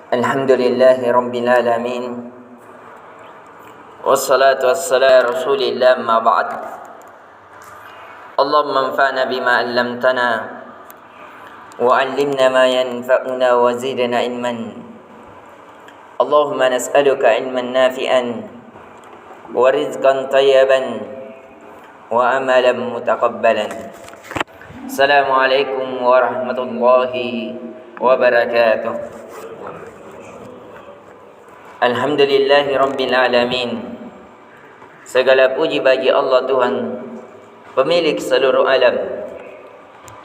Alhamdulillahi Rabbil Alamin. Wassalatu wassalamu ala Rasulillah ma ba'd. Allahumma anfa'na bima 'allamtana wa 'allimna ma yanfa'una wa zidna ilman. Allahumma nas'aluka ilman nafi'an wa rizqan tayyiban wa amalan mutaqabbalan. Assalamualaikum warahmatullahi wabarakatuh. Alhamdulillahi Rabbil Alamin. Segala puji bagi Allah Tuhan, pemilik seluruh alam,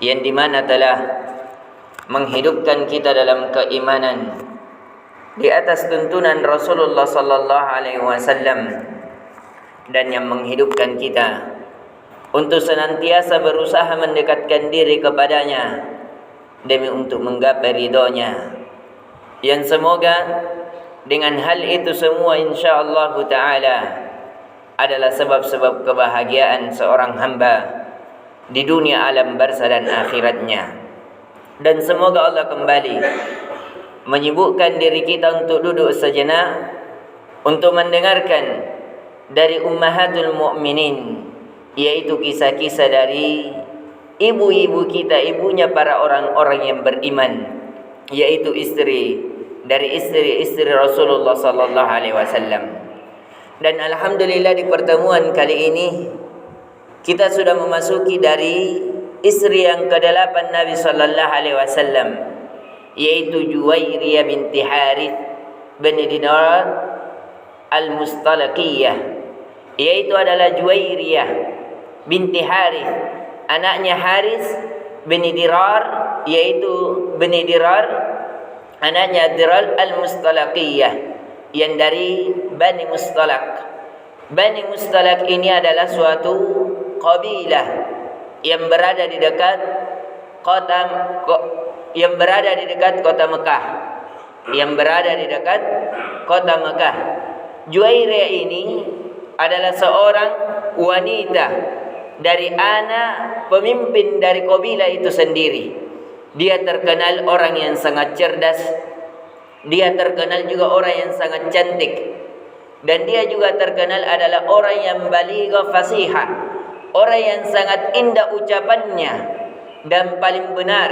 yang dimana telah menghidupkan kita dalam keimanan di atas tuntunan Rasulullah sallallahu alaihi wasallam, dan yang menghidupkan kita untuk senantiasa berusaha mendekatkan diri kepadanya demi untuk menggapai ridhonya, yang semoga dengan hal itu semua insyaallah ta'ala adalah sebab-sebab kebahagiaan seorang hamba di dunia alam barzah dan akhiratnya. Dan semoga Allah kembali menyibukkan diri kita untuk duduk sejenak untuk mendengarkan dari ummahatul mukminin, yaitu kisah-kisah dari ibu-ibu kita, ibunya para orang-orang yang beriman, yaitu dari istri-istri Rasulullah sallallahu alaihi wasallam. Dan alhamdulillah di pertemuan kali ini kita sudah memasuki dari istri yang ke-8 Nabi sallallahu alaihi wasallam, yaitu Juwairiyah binti Harith bin Dinar al-Mustalaqiyah, yaitu adalah Juwairiyah binti Harith, anaknya Haris bin Dirar, yaitu bin Dirar anaknya Dirar al-Mustalaqiyah, yang dari Bani Mustalaq. Bani Mustalaq ini adalah suatu kabilah yang berada di dekat kota Mekah, Juwairiyah ini adalah seorang wanita dari anak pemimpin dari kabilah itu sendiri. Dia terkenal orang yang sangat cerdas. Dia terkenal juga orang yang sangat cantik. Dan dia juga terkenal adalah orang yang baligha fasihah, orang yang sangat indah ucapannya dan paling benar.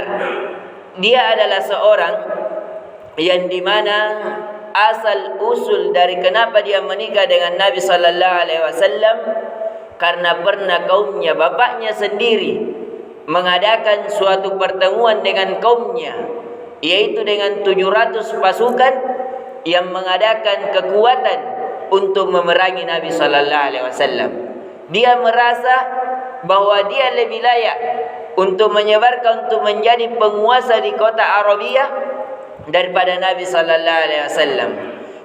Dia adalah seorang yang dimana asal usul dari kenapa dia menikah dengan Nabi sallallahu alaihi wasallam, karena pernah kaumnya, bapaknya sendiri mengadakan suatu pertemuan dengan kaumnya, yaitu dengan 700 pasukan yang mengadakan kekuatan untuk memerangi Nabi sallallahu alaihi wasallam. Dia merasa bahwa dia lebih layak untuk menyebarkan, untuk menjadi penguasa di kota Arabia daripada Nabi sallallahu alaihi wasallam.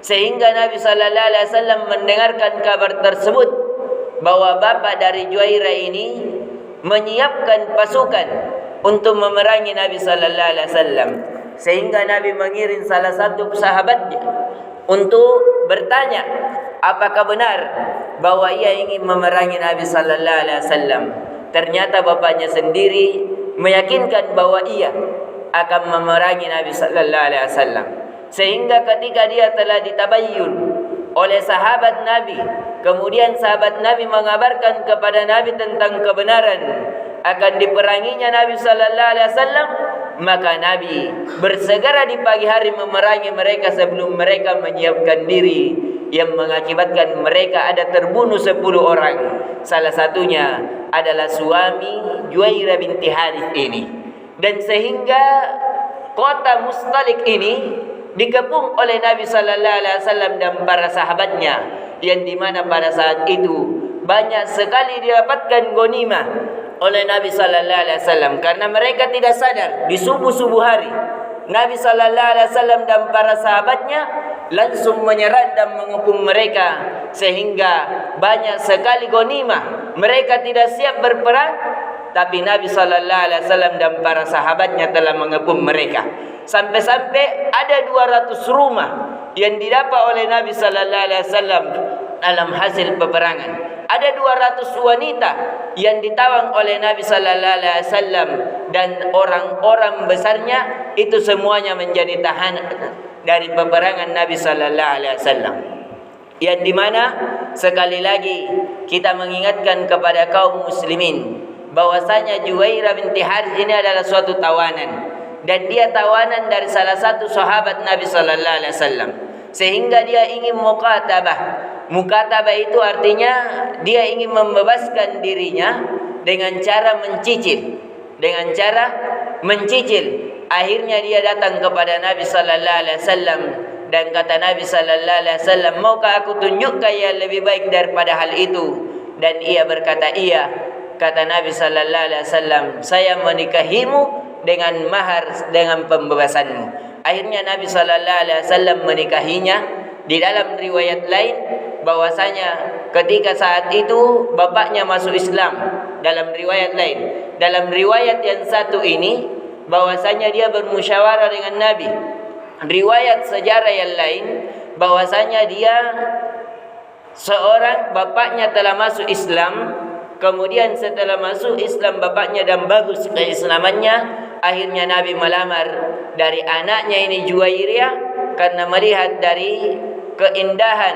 Sehingga Nabi sallallahu alaihi wasallam mendengarkan kabar tersebut bahwa bapa dari Juwairiyah ini menyiapkan pasukan untuk memerangi Nabi sallallahu alaihi wasallam, sehingga Nabi mengirim salah satu sahabatnya untuk bertanya apakah benar bahwa ia ingin memerangi Nabi sallallahu alaihi wasallam. Ternyata bapaknya sendiri meyakinkan bahwa ia akan memerangi Nabi sallallahu alaihi wasallam, sehingga ketika dia telah ditabayyun oleh sahabat Nabi, kemudian sahabat Nabi mengabarkan kepada Nabi tentang kebenaran akan diperanginya Nabi sallallahu alaihi wasallam, maka Nabi bersegera di pagi hari memerangi mereka sebelum mereka menyiapkan diri, yang mengakibatkan mereka ada terbunuh 10 orang. Salah satunya adalah suami Juwairiyah binti Harith ini. Dan sehingga kota Mustalaq ini dikepung oleh Nabi sallallahu alaihi wasallam dan para sahabatnya, yang dimana pada saat itu banyak sekali didapatkan ghanimah oleh Nabi sallallahu alaihi wasallam, karena mereka tidak sadar di subuh-subuh hari Nabi sallallahu alaihi wasallam dan para sahabatnya langsung menyerang dan mengepung mereka, sehingga banyak sekali ghanimah. Mereka tidak siap berperang, tapi Nabi sallallahu alaihi wasallam dan para sahabatnya telah mengepung mereka. Sampai-sampai ada 200 rumah yang didapat oleh Nabi sallallahu alaihi wasallam dalam hasil peperangan. Ada 200 wanita yang ditawang oleh Nabi sallallahu alaihi wasallam, dan orang-orang besarnya itu semuanya menjadi tahanan dari peperangan Nabi sallallahu alaihi wasallam. Yang dimana sekali lagi kita mengingatkan kepada kaum muslimin bahwasanya Juwairah binti Harith ini adalah suatu tawanan, dan dia tawanan dari salah satu sahabat Nabi sallallahu alaihi wasallam, sehingga dia ingin mukatabah. Mukatabah itu artinya dia ingin membebaskan dirinya dengan cara mencicil. Akhirnya dia datang kepada Nabi sallallahu alaihi wasallam dan kata Nabi sallallahu alaihi wasallam, "Maukah aku tunjukkan yang lebih baik daripada hal itu?" Dan ia berkata, "Iya." Kata Nabi sallallahu alaihi wasallam, "Saya menikahimu dengan mahar, dengan pembebasanmu." Akhirnya Nabi sallallahu alaihi wasallam menikahinya. Di dalam riwayat lain bahwasanya ketika saat itu bapaknya masuk Islam. Dalam riwayat lain, dalam riwayat yang satu ini bahwasanya dia bermusyawarah dengan Nabi. Riwayat sejarah yang lain bahwasanya dia seorang bapaknya telah masuk Islam, kemudian setelah masuk Islam bapaknya dan bagus keislamannya, akhirnya Nabi melamar dari anaknya ini Juwairiyah karena melihat dari keindahan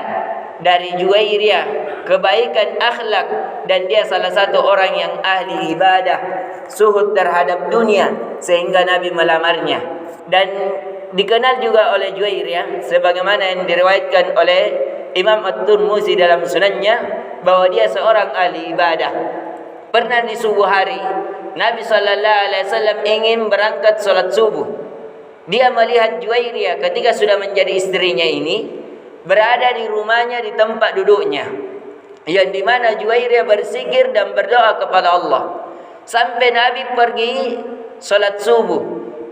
dari Juwairiyah, kebaikan akhlak, dan dia salah satu orang yang ahli ibadah, zuhud terhadap dunia, sehingga Nabi melamarnya. Dan dikenal juga oleh Juwairiyah sebagaimana yang diriwayatkan oleh Imam At-Tirmidzi dalam sunannya bahwa dia seorang ahli ibadah. Pernah di subuh hari Nabi sallallahu alaihi wasallam ingin berangkat salat subuh. Dia melihat Juwairiyah ketika sudah menjadi istrinya ini berada di rumahnya di tempat duduknya, yang dimana Juwairiyah berzikir dan berdoa kepada Allah sampai Nabi pergi salat subuh.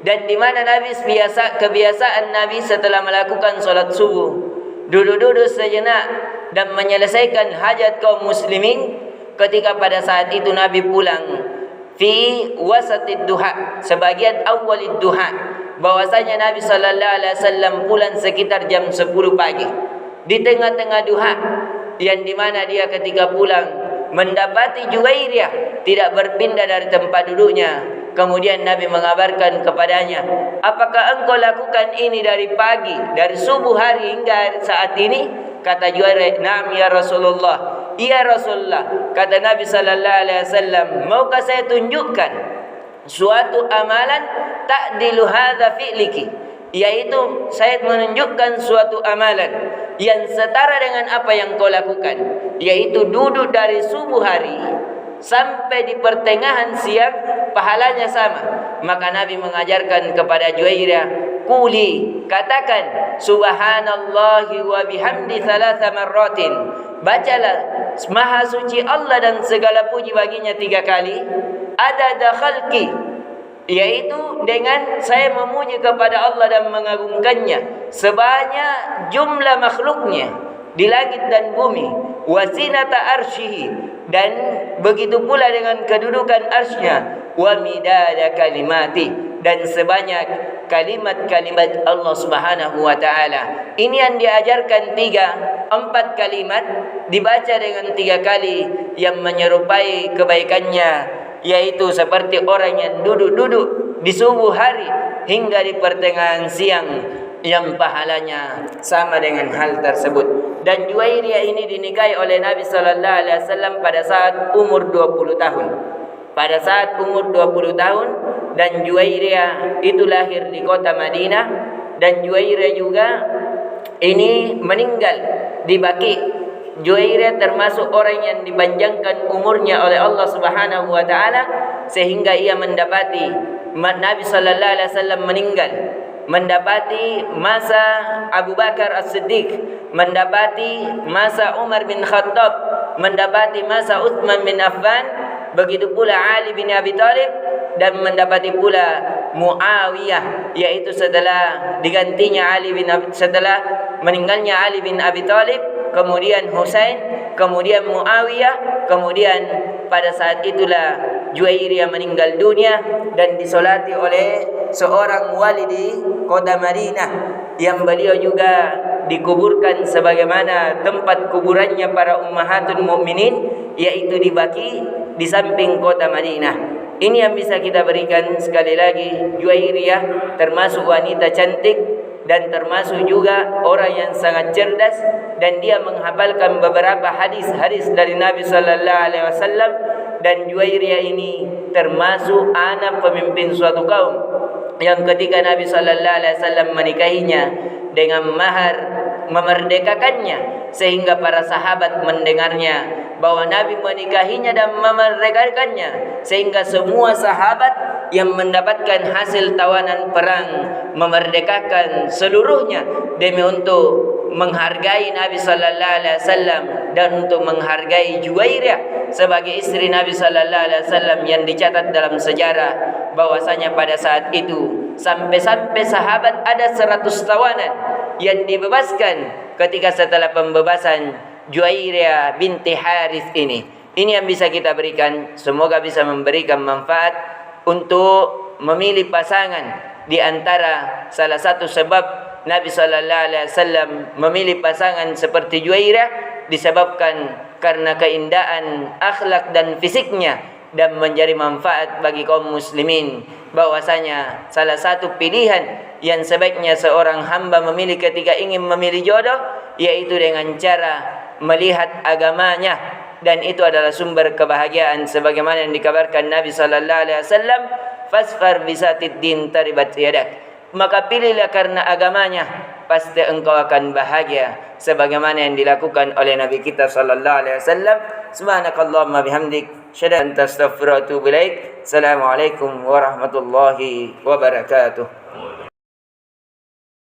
Dan dimana Nabi kebiasaan Nabi setelah melakukan salat subuh duduk-duduk sejenak dan menyelesaikan hajat kaum muslimin. Ketika pada saat itu Nabi pulang fi wasatid duha, sebagian awalid duha, bahwasanya Nabi sallallahu alaihi wasallam pulang sekitar jam 10 pagi di tengah-tengah duha, yang dimana dia ketika pulang mendapati Juwairiyah tidak berpindah dari tempat duduknya. Kemudian Nabi mengabarkan kepadanya, "Apakah engkau lakukan ini dari pagi, dari subuh hari hingga saat ini?" Kata Juwairiyah, "Naam ya Rasulullah." "Iya Rasulullah." Kata Nabi sallallahu alaihi wasallam, "Maukah saya tunjukkan suatu amalan ta'dilu hadza fi'liki?" Yaitu saya menunjukkan suatu amalan yang setara dengan apa yang kau lakukan, yaitu duduk dari subuh hari sampai di pertengahan siang, pahalanya sama. Maka Nabi mengajarkan kepada Juwairiyah, "Quli," katakan, "Subhanallahi wa bihamdi thalatha marratin." Bacalah Maha suci Allah dan segala puji baginya 3 kali. Adada khalqi, yaitu dengan saya memuji kepada Allah dan mengagungkannya sebanyak jumlah makhluknya di langit dan bumi. Wasinata arsyihi, dan begitu pula dengan kedudukan arsy-Nya. Wa midada kalimati, dan sebanyak kalimat-kalimat Allah Subhanahu wa taala. Ini yang diajarkan 4 kalimat dibaca dengan 3 kali yang menyerupai kebaikannya, yaitu seperti orang yang duduk-duduk di subuh hari hingga di pertengahan siang, yang pahalanya sama dengan hal tersebut. Dan Juwairiyah ini dinikahi oleh Nabi sallallahu alaihi wasallam pada saat umur 20 tahun. Pada saat umur 20 tahun, dan Juwairiyah itu lahir di kota Madinah, dan Juwairiyah juga ini meninggal di Baqi. Juwairiyah termasuk orang yang dipanjangkan umurnya oleh Allah Subhanahu wa taala sehingga ia mendapati Nabi sallallahu alaihi wasallam meninggal, mendapati masa Abu Bakar As-Siddiq, mendapati masa Umar bin Khattab, mendapati masa Utsman bin Affan, begitu pula Ali bin Abi Thalib, dan mendapati pula Muawiyah, yaitu setelah digantinya setelah meninggalnya Ali bin Abi Thalib, kemudian Husain, kemudian Muawiyah, kemudian pada saat itulah Juwairiyah meninggal dunia dan disolati oleh seorang wali di kota Madinah, yang beliau juga dikuburkan sebagaimana tempat kuburannya para ummahatul mukminin, yaitu di Baqi di samping kota Madinah. Ini yang bisa kita berikan. Sekali lagi, Juwairiyah termasuk wanita cantik dan termasuk juga orang yang sangat cerdas dan dia menghafalkan beberapa hadis-hadis dari Nabi sallallahu alaihi wasallam. Dan Juwairiyah ini termasuk anak pemimpin suatu kaum yang ketika Nabi sallallahu alaihi wasallam menikahinya dengan mahar memerdekakannya, sehingga para sahabat mendengarnya bahwa Nabi menikahinya dan memerdekakannya, sehingga semua sahabat yang mendapatkan hasil tawanan perang memerdekakan seluruhnya demi untuk menghargai Nabi sallallahu alaihi wasallam dan untuk menghargai Juwairiyah sebagai istri Nabi sallallahu alaihi wasallam, yang dicatat dalam sejarah bahwasanya pada saat itu sampai-sampai sahabat ada 100 tawanan yang dibebaskan ketika setelah pembebasan Juwairiyah binti Harith ini. Ini yang bisa kita berikan, semoga bisa memberikan manfaat untuk memilih pasangan. Di antara salah satu sebab Nabi sallallahu alaihi wasallam memilih pasangan seperti Juwairiyah disebabkan karena keindahan akhlak dan fisiknya, dan menjadi manfaat bagi kaum muslimin. Bahwasanya salah satu pilihan yang sebaiknya seorang hamba memilih ketika ingin memilih jodoh, yaitu dengan cara melihat agamanya, dan itu adalah sumber kebahagiaan sebagaimana yang dikabarkan Nabi sallallahu alaihi wasallam, fasfar bisatid din taribat yadak. Maka pilihlah karena agamanya, pasti engkau akan bahagia sebagaimana yang dilakukan oleh Nabi kita sallallahu alaihi wasallam. Subhanakallahumma bihamdik, syada anta astaghfiruka wa atubu ilaik. Assalamualaikum warahmatullahi wabarakatuh.